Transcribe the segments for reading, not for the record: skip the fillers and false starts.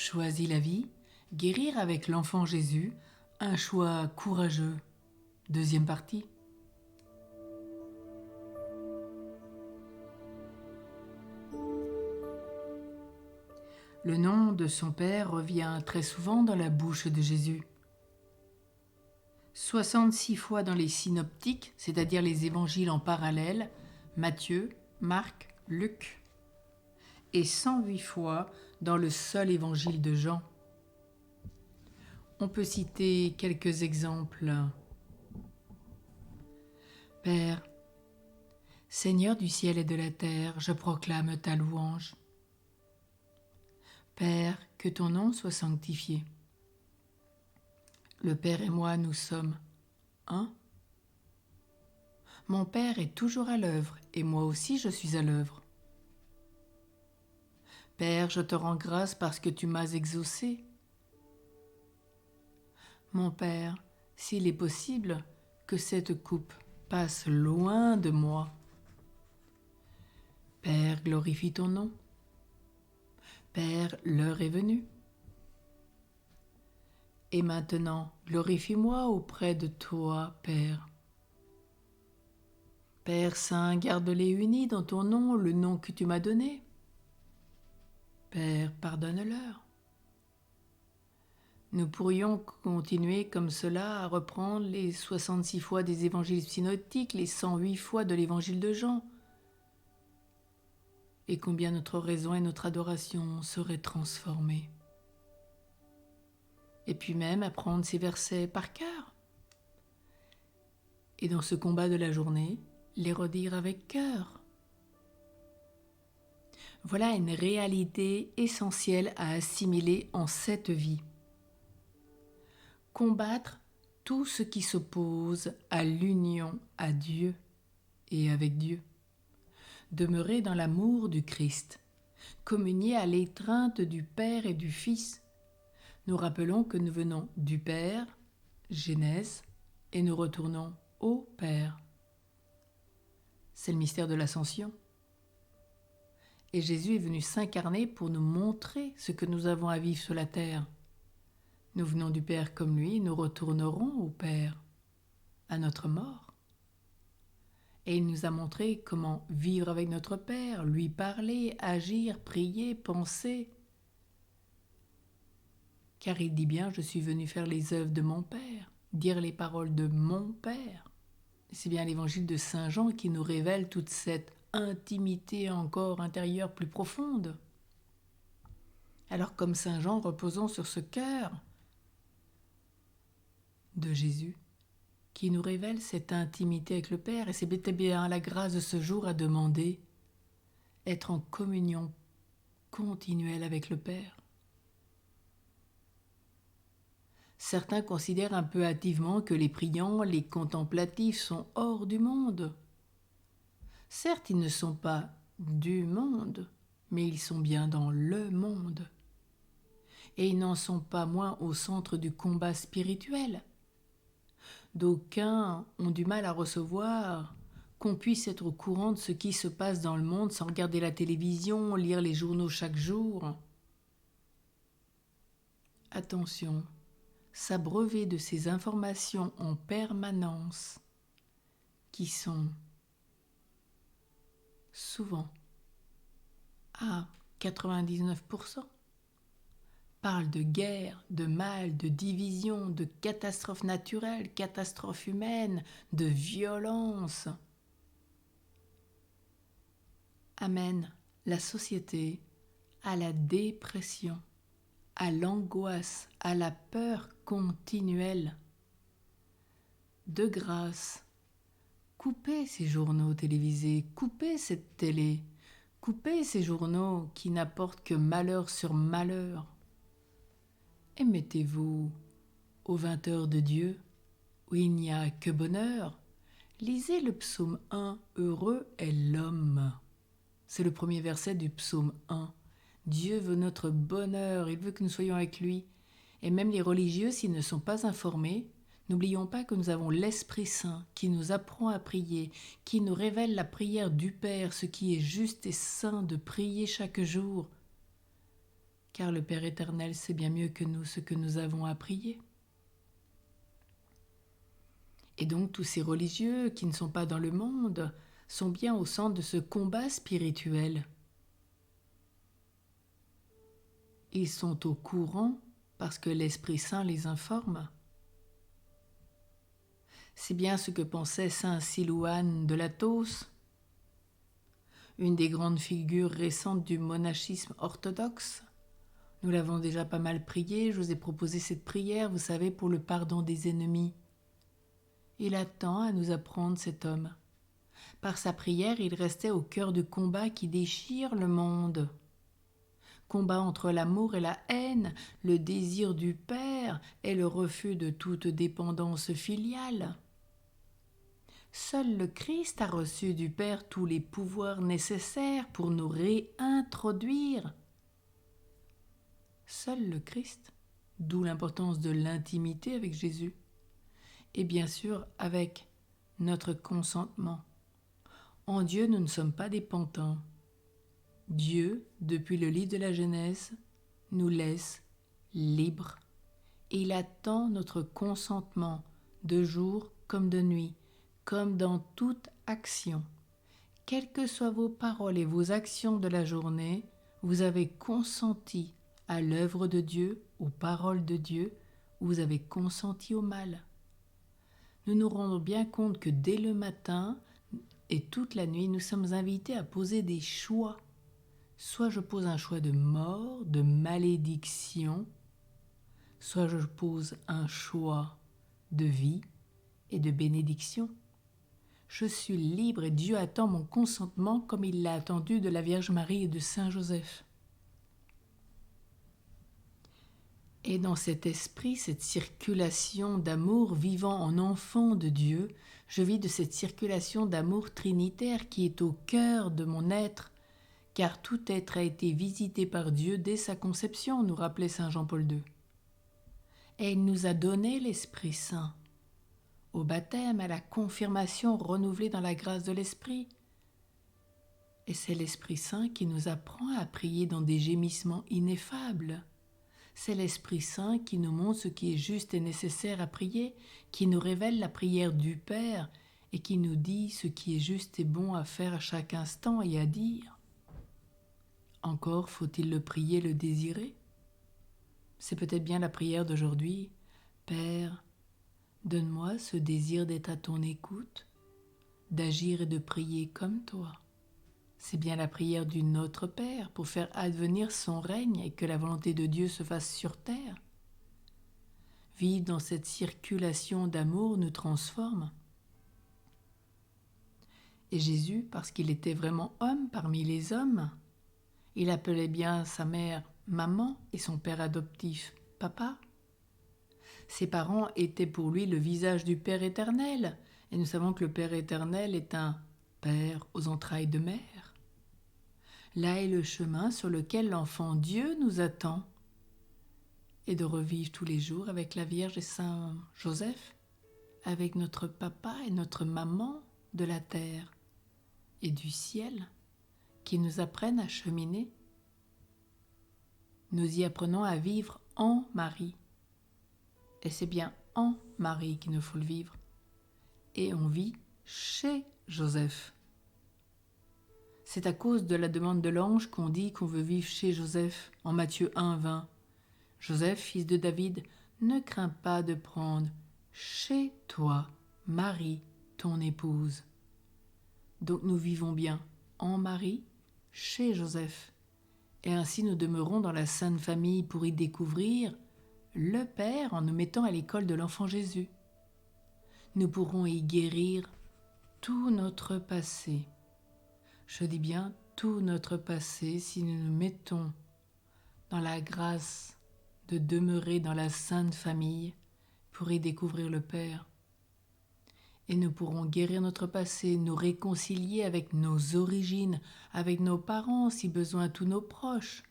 Choisis la vie, guérir avec l'enfant Jésus, un choix courageux. Deuxième partie. Le nom de son père revient très souvent dans la bouche de Jésus. 66 fois dans les synoptiques, c'est-à-dire les évangiles en parallèle, Matthieu, Marc, Luc, et 108 fois dans le seul évangile de Jean. On peut citer quelques exemples. Père, Seigneur du ciel et de la terre, je proclame ta louange. Père, que ton nom soit sanctifié. Le Père et moi, nous sommes un. Mon Père est toujours à l'œuvre, et moi aussi je suis à l'œuvre. Père, je te rends grâce parce que tu m'as exaucé. Mon Père, s'il est possible que cette coupe passe loin de moi. Père, glorifie ton nom. Père, l'heure est venue. Et maintenant, glorifie-moi auprès de toi, Père. Père Saint, garde-les unis dans ton nom, le nom que tu m'as donné. Père, pardonne-leur. Nous pourrions continuer comme cela à reprendre les 66 fois des évangiles synoptiques, les 108 fois de l'évangile de Jean. Et combien notre raison et notre adoration seraient transformées. Et puis même apprendre ces versets par cœur. Et dans ce combat de la journée, les redire avec cœur. Voilà une réalité essentielle à assimiler en cette vie. Combattre tout ce qui s'oppose à l'union à Dieu et avec Dieu. Demeurer dans l'amour du Christ. Communier à l'étreinte du Père et du Fils. Nous rappelons que nous venons du Père, Genèse, et nous retournons au Père. C'est le mystère de l'Ascension. Et Jésus est venu s'incarner pour nous montrer ce que nous avons à vivre sur la terre. Nous venons du Père comme lui, nous retournerons au Père, à notre mort. Et il nous a montré comment vivre avec notre Père, lui parler, agir, prier, penser. Car il dit bien, je suis venu faire les œuvres de mon Père, dire les paroles de mon Père. C'est bien l'évangile de Saint Jean qui nous révèle toute cette intimité encore intérieure plus profonde. Alors comme Saint Jean, reposons sur ce cœur de Jésus qui nous révèle cette intimité avec le Père. Et c'est bien la grâce de ce jour à demander, être en communion continuelle avec le Père. Certains considèrent un peu hâtivement que les priants, les contemplatifs sont hors du monde. Certes, ils ne sont pas du monde, mais ils sont bien dans le monde. Et ils n'en sont pas moins au centre du combat spirituel. D'aucuns ont du mal à recevoir qu'on puisse être au courant de ce qui se passe dans le monde sans regarder la télévision, lire les journaux chaque jour. Attention, s'abreuver de ces informations en permanence qui sont souvent à 99% parlent de guerre, de mal, de division, de catastrophes naturelles, catastrophes humaines, de violence. Amène la société à la dépression, à l'angoisse, à la peur continuelle. De grâce, coupez ces journaux télévisés, coupez cette télé, coupez ces journaux qui n'apportent que malheur sur malheur. Et mettez-vous aux 20 heures de Dieu, où il n'y a que bonheur. Lisez le psaume 1, heureux est l'homme. C'est le premier verset du psaume 1. Dieu veut notre bonheur, il veut que nous soyons avec lui. Et même les religieux, s'ils ne sont pas informés, n'oublions pas que nous avons l'Esprit Saint qui nous apprend à prier, qui nous révèle la prière du Père, ce qui est juste et saint de prier chaque jour. car le Père éternel sait bien mieux que nous ce que nous avons à prier. Et donc tous ces religieux qui ne sont pas dans le monde sont bien au centre de ce combat spirituel. Ils sont au courant parce que l'Esprit Saint les informe. C'est bien ce que pensait saint Silouane de Latos, une des grandes figures récentes du monachisme orthodoxe. Nous l'avons déjà pas mal prié, je vous ai proposé cette prière, vous savez, pour le pardon des ennemis. Il attend à nous apprendre cet homme. Par sa prière, il restait au cœur du combat qui déchire le monde. Combat entre l'amour et la haine, le désir du Père et le refus de toute dépendance filiale. Seul le Christ a reçu du Père tous les pouvoirs nécessaires pour nous réintroduire. Seul le Christ, d'où l'importance de l'intimité avec Jésus, et bien sûr avec notre consentement. En Dieu, nous ne sommes pas dépendants. Dieu, depuis le livre de la Genèse, nous laisse libres. Et il attend notre consentement, de jour comme de nuit, comme dans toute action. Quelles que soient vos paroles et vos actions de la journée, vous avez consenti à l'œuvre de Dieu, aux paroles de Dieu, ou vous avez consenti au mal. Nous nous rendons bien compte que dès le matin et toute la nuit, nous sommes invités à poser des choix. Soit je pose un choix de mort, de malédiction, soit je pose un choix de vie et de bénédiction. Je suis libre et Dieu attend mon consentement comme il l'a attendu de la Vierge Marie et de Saint Joseph. Et dans cet esprit, cette circulation d'amour vivant en enfant de Dieu, je vis de cette circulation d'amour trinitaire qui est au cœur de mon être, car tout être a été visité par Dieu dès sa conception, nous rappelait saint Jean-Paul II. Et il nous a donné l'Esprit Saint, au baptême, à la confirmation renouvelée dans la grâce de l'Esprit. Et c'est l'Esprit Saint qui nous apprend à prier dans des gémissements ineffables. C'est l'Esprit Saint qui nous montre ce qui est juste et nécessaire à prier, qui nous révèle la prière du Père et qui nous dit ce qui est juste et bon à faire à chaque instant et à dire. Encore faut-il le prier, le désirer. C'est peut-être bien la prière d'aujourd'hui. Père, donne-moi ce désir d'être à ton écoute, d'agir et de prier comme toi. C'est bien la prière du Notre Père pour faire advenir son règne et que la volonté de Dieu se fasse sur terre. Vivre dans cette circulation d'amour nous transforme. Et Jésus, parce qu'il était vraiment homme parmi les hommes, il appelait bien sa mère maman et son père adoptif papa. Ses parents étaient pour lui le visage du Père éternel, et nous savons que le Père éternel est un Père aux entrailles de mère. Là est le chemin sur lequel l'enfant Dieu nous attend, et de revivre tous les jours avec la Vierge et Saint Joseph, avec notre papa et notre maman de la terre et du ciel, qui nous apprennent à cheminer. Nous y apprenons à vivre en Marie. Et c'est bien en Marie qu'il nous faut le vivre. Et on vit chez Joseph. C'est à cause de la demande de l'ange qu'on dit qu'on veut vivre chez Joseph en Matthieu 1, 20. Joseph, fils de David, ne crains pas de prendre chez toi Marie, ton épouse. Donc nous vivons bien en Marie, chez Joseph. Et ainsi nous demeurons dans la Sainte Famille pour y découvrir le Père en nous mettant à l'école de l'enfant Jésus. Nous pourrons y guérir tout notre passé. Je dis bien tout notre passé si nous nous mettons dans la grâce de demeurer dans la Sainte Famille pour y découvrir le Père. Et nous pourrons guérir notre passé, nous réconcilier avec nos origines, avec nos parents, si besoin, tous nos proches.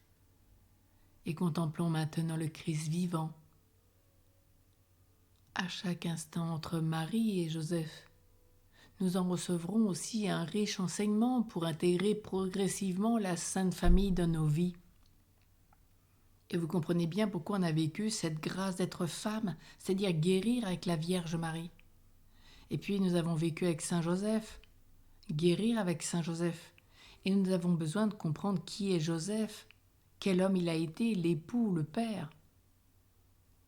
Et contemplons maintenant le Christ vivant, à chaque instant entre Marie et Joseph. Nous en recevrons aussi un riche enseignement pour intégrer progressivement la Sainte Famille dans nos vies. Et vous comprenez bien pourquoi on a vécu cette grâce d'être femme, c'est-à-dire guérir avec la Vierge Marie. Et puis nous avons vécu avec Saint Joseph, guérir avec Saint Joseph. Et nous avons besoin de comprendre qui est Joseph, quel homme il a été, l'époux, le père.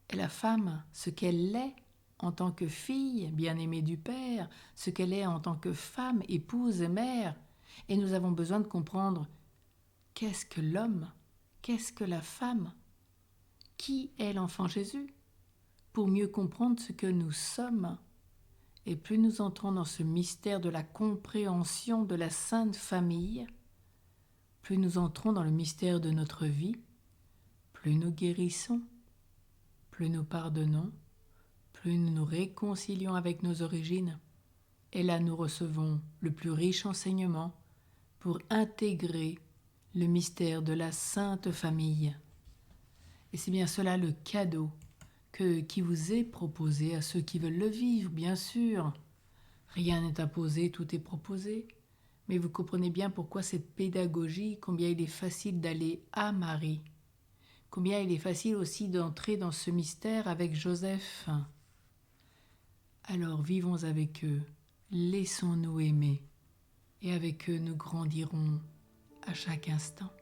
Et la femme, ce qu'elle est en tant que fille bien-aimée du Père, ce qu'elle est en tant que femme, épouse et mère. Et nous avons besoin de comprendre qu'est-ce que l'homme, qu'est-ce que la femme, qui est l'enfant Jésus, pour mieux comprendre ce que nous sommes. Et plus nous entrons dans ce mystère de la compréhension de la Sainte Famille, plus nous entrons dans le mystère de notre vie, plus nous guérissons, plus nous pardonnons, plus nous nous réconcilions avec nos origines. Et là nous recevons le plus riche enseignement pour intégrer le mystère de la Sainte Famille. Et c'est bien cela le cadeau qui vous est proposé à ceux qui veulent le vivre, bien sûr. Rien n'est imposé, tout est proposé. Mais vous comprenez bien pourquoi cette pédagogie, combien il est facile d'aller à Marie, combien il est facile aussi d'entrer dans ce mystère avec Joseph. Alors vivons avec eux, laissons-nous aimer, et avec eux nous grandirons à chaque instant.